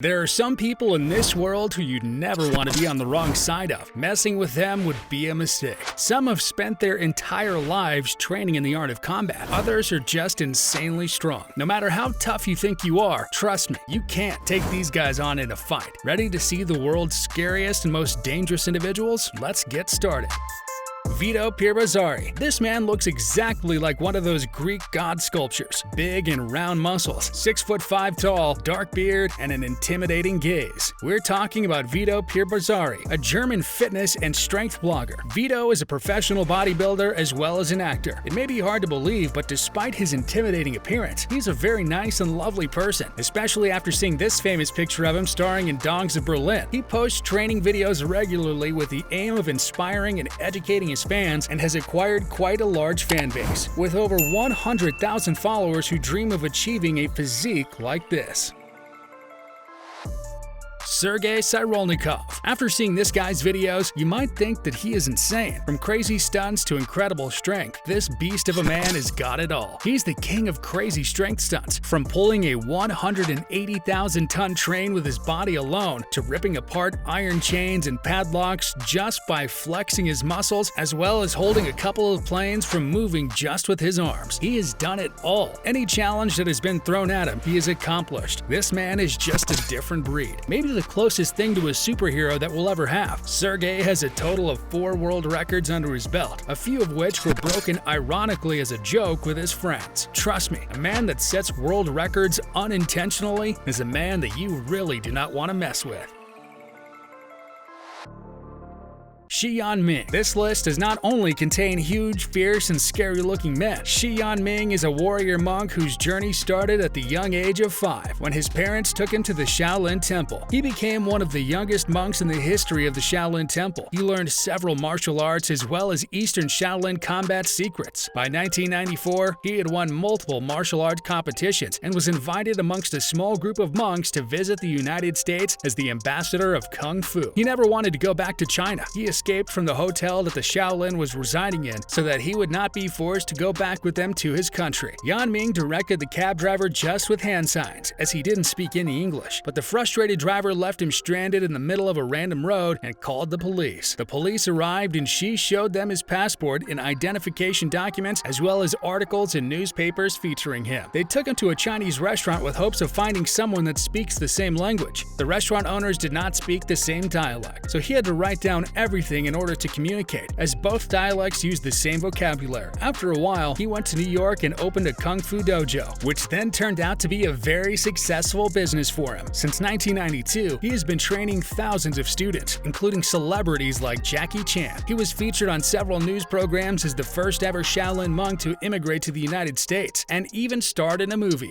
There are some people in this world who you'd never want to be on the wrong side of. Messing with them would be a mistake. Some have spent their entire lives training in the art of combat. Others are just insanely strong. No matter how tough you think you are, trust me, you can't take these guys on in a fight. Ready to see the world's scariest and most dangerous individuals? Let's get started. Vito Pirbazari. This man looks exactly like one of those Greek god sculptures. Big and round muscles, 6'5" tall, dark beard, and an intimidating gaze. We're talking about Vito Pirbazari, a German fitness and strength blogger. Vito is a professional bodybuilder as well as an actor. It may be hard to believe, but despite his intimidating appearance, he's a very nice and lovely person, especially after seeing this famous picture of him starring in Dogs of Berlin. He posts training videos regularly with the aim of inspiring and educating his fans and has acquired quite a large fan base, with over 100,000 followers who dream of achieving a physique like this. Sergey Syrolnikov. After seeing this guy's videos, you might think that he is insane. From crazy stunts to incredible strength, this beast of a man has got it all. He's the king of crazy strength stunts, from pulling a 180,000-ton train with his body alone to ripping apart iron chains and padlocks just by flexing his muscles, as well as holding a couple of planes from moving just with his arms. He has done it all. Any challenge that has been thrown at him, he has accomplished. This man is just a different breed. Maybe the closest thing to a superhero that we'll ever have. Sergey has a total of 4 world records under his belt, a few of which were broken ironically as a joke with his friends. Trust me, a man that sets world records unintentionally is a man that you really do not want to mess with. Shi Yan Ming. This list does not only contain huge, fierce, and scary-looking men. Shi Yan Ming is a warrior monk whose journey started at the young age of 5, when his parents took him to the Shaolin Temple. He became one of the youngest monks in the history of the Shaolin Temple. He learned several martial arts as well as Eastern Shaolin combat secrets. By 1994, he had won multiple martial arts competitions and was invited amongst a small group of monks to visit the United States as the ambassador of Kung Fu. He never wanted to go back to China. He escaped from the hotel that the Shaolin was residing in so that he would not be forced to go back with them to his country. Yan Ming directed the cab driver just with hand signs, as he didn't speak any English, but the frustrated driver left him stranded in the middle of a random road and called the police. The police arrived and Shi showed them his passport and identification documents as well as articles in newspapers featuring him. They took him to a Chinese restaurant with hopes of finding someone that speaks the same language. The restaurant owners did not speak the same dialect, so he had to write down everything in order to communicate, as both dialects use the same vocabulary. After a while, he went to New York and opened a Kung Fu dojo, which then turned out to be a very successful business for him. Since 1992, he has been training thousands of students, including celebrities like Jackie Chan. He was featured on several news programs as the first ever Shaolin monk to immigrate to the United States, and even starred in a movie.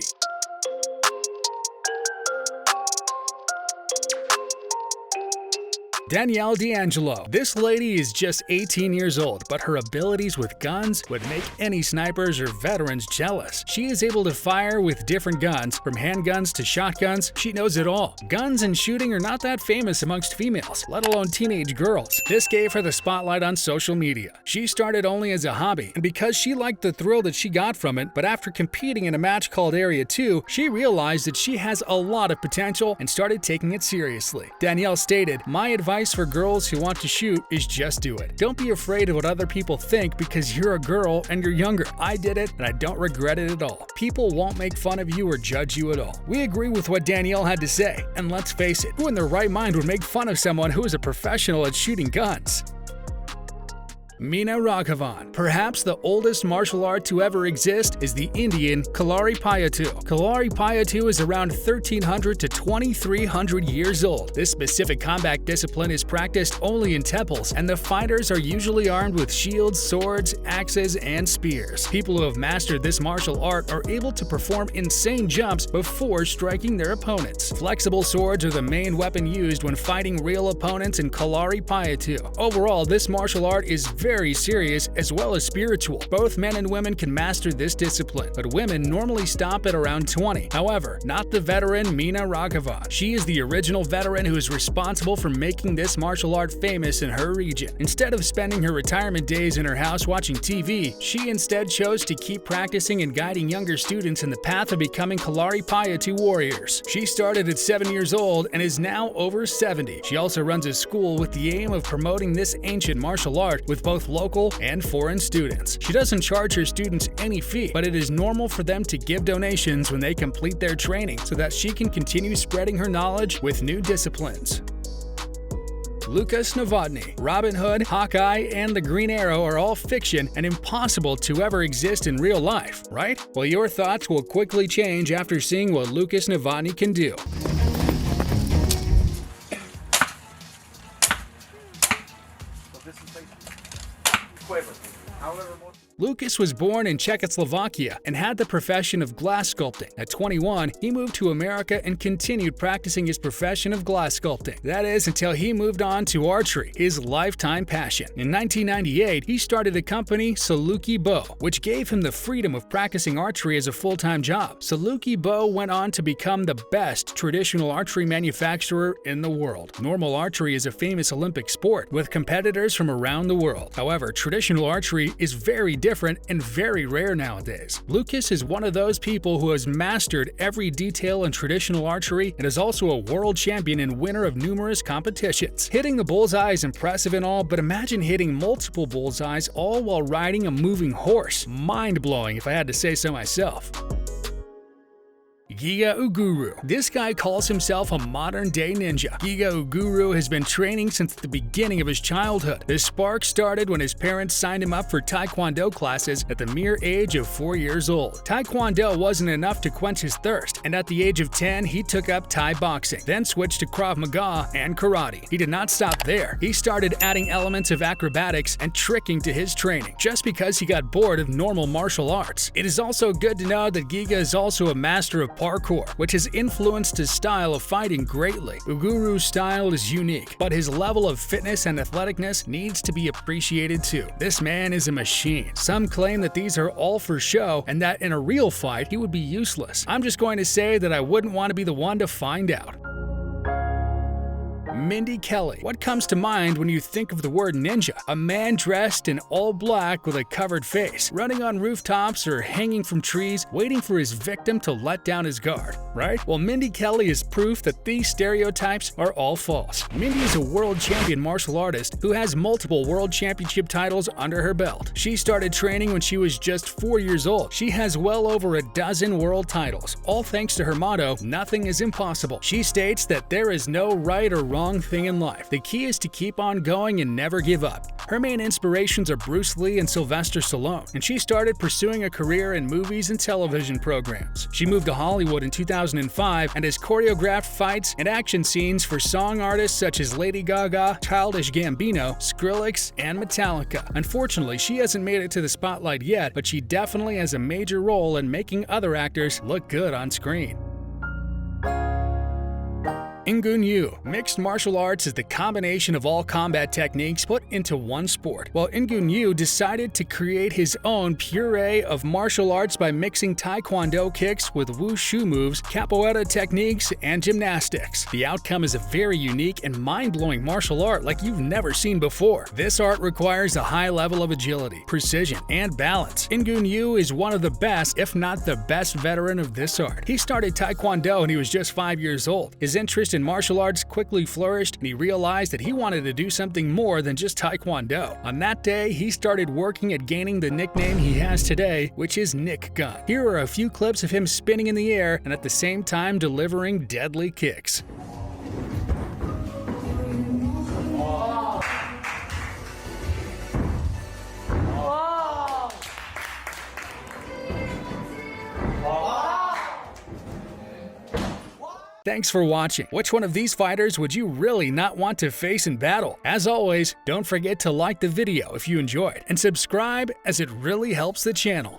Danielle D'Angelo. This lady is just 18 years old, but her abilities with guns would make any snipers or veterans jealous. She is able to fire with different guns, from handguns to shotguns. She knows it all. Guns and shooting are not that famous amongst females, let alone teenage girls. This gave her the spotlight on social media. She started only as a hobby, and because she liked the thrill that she got from it, but after competing in a match called Area 2, she realized that she has a lot of potential and started taking it seriously. Danielle stated, "My advice for girls who want to shoot is just do it. Don't be afraid of what other people think because you're a girl and you're younger. I did it and I don't regret it at all. People won't make fun of you or judge you at all." We agree with what Danielle had to say, and let's face it, who in their right mind would make fun of someone who is a professional at shooting guns? Mina Raghavan. Perhaps the oldest martial art to ever exist is the Indian Kalaripayattu. Kalaripayattu is around 1300 to 2300 years old. This specific combat discipline is practiced only in temples, and the fighters are usually armed with shields, swords, axes, and spears. People who have mastered this martial art are able to perform insane jumps before striking their opponents. Flexible swords are the main weapon used when fighting real opponents in Kalaripayattu. Overall, this martial art is very very serious as well as spiritual. Both men and women can master this discipline, but women normally stop at around 20. However, not the veteran Meena Raghavan. She is the original veteran who is responsible for making this martial art famous in her region. Instead of spending her retirement days in her house watching TV, she instead chose to keep practicing and guiding younger students in the path of becoming Kalaripayattu warriors. She started at 7 years old and is now over 70. She also runs a school with the aim of promoting this ancient martial art with both local and foreign students. She doesn't charge her students any fee, but it is normal for them to give donations when they complete their training so that she can continue spreading her knowledge with new disciplines. Lukas Novotny, Robin Hood, Hawkeye, and the Green Arrow are all fiction and impossible to ever exist in real life, right? Well, your thoughts will quickly change after seeing what Lukas Novotny can do. Lukas was born in Czechoslovakia and had the profession of glass sculpting. At 21, he moved to America and continued practicing his profession of glass sculpting. That is, until he moved on to archery, his lifetime passion. In 1998, he started a company, Saluki Bow, which gave him the freedom of practicing archery as a full-time job. Saluki Bow went on to become the best traditional archery manufacturer in the world. Normal archery is a famous Olympic sport with competitors from around the world. However, traditional archery is very different and very rare nowadays. Lukas is one of those people who has mastered every detail in traditional archery and is also a world champion and winner of numerous competitions. Hitting the bullseye is impressive and all, but imagine hitting multiple bullseyes all while riding a moving horse. Mind-blowing, if I had to say so myself. Giga Uguru. This guy calls himself a modern-day ninja. Giga Uguru has been training since the beginning of his childhood. This spark started when his parents signed him up for Taekwondo classes at the mere age of 4 years old. Taekwondo wasn't enough to quench his thirst, and at the age of 10, he took up Thai boxing, then switched to Krav Maga and karate. He did not stop there. He started adding elements of acrobatics and tricking to his training, just because he got bored of normal martial arts. It is also good to know that Giga is also a master of parkour, which has influenced his style of fighting greatly. Uguru's style is unique, but his level of fitness and athleticness needs to be appreciated too. This man is a machine. Some claim that these are all for show and that in a real fight he would be useless. I'm just going to say that I wouldn't want to be the one to find out. Mindy Kelly. What comes to mind when you think of the word ninja? A man dressed in all black with a covered face, running on rooftops or hanging from trees, waiting for his victim to let down his guard, right? Well, Mindy Kelly is proof that these stereotypes are all false. Mindy is a world champion martial artist who has multiple world championship titles under her belt. She started training when she was just 4 years old. She has well over a dozen world titles, all thanks to her motto, "Nothing is impossible." She states that there is no right or wrong thing in life. The key is to keep on going and never give up. Her main inspirations are Bruce Lee and Sylvester Stallone, and she started pursuing a career in movies and television programs. She moved to Hollywood in 2005 and has choreographed fights and action scenes for song artists such as Lady Gaga, Childish Gambino, Skrillex, and Metallica. Unfortunately, she hasn't made it to the spotlight yet, but she definitely has a major role in making other actors look good on screen. Ingun Yoo. Mixed martial arts is the combination of all combat techniques put into one sport. Well, Ingun Yoo decided to create his own puree of martial arts by mixing Taekwondo kicks with wushu moves, capoeira techniques, and gymnastics. The outcome is a very unique and mind-blowing martial art like you've never seen before. This art requires a high level of agility, precision, and balance. Ingun Yoo is one of the best, if not the best veteran of this art. He started Taekwondo when he was just 5 years old. His interest in martial arts quickly flourished, and he realized that he wanted to do something more than just Taekwondo. On that day, he started working at gaining the nickname he has today, which is Nick Gun. Here are a few clips of him spinning in the air and at the same time delivering deadly kicks. Thanks for watching. Which one of these fighters would you really not want to face in battle? As always, don't forget to like the video if you enjoyed, and subscribe as it really helps the channel.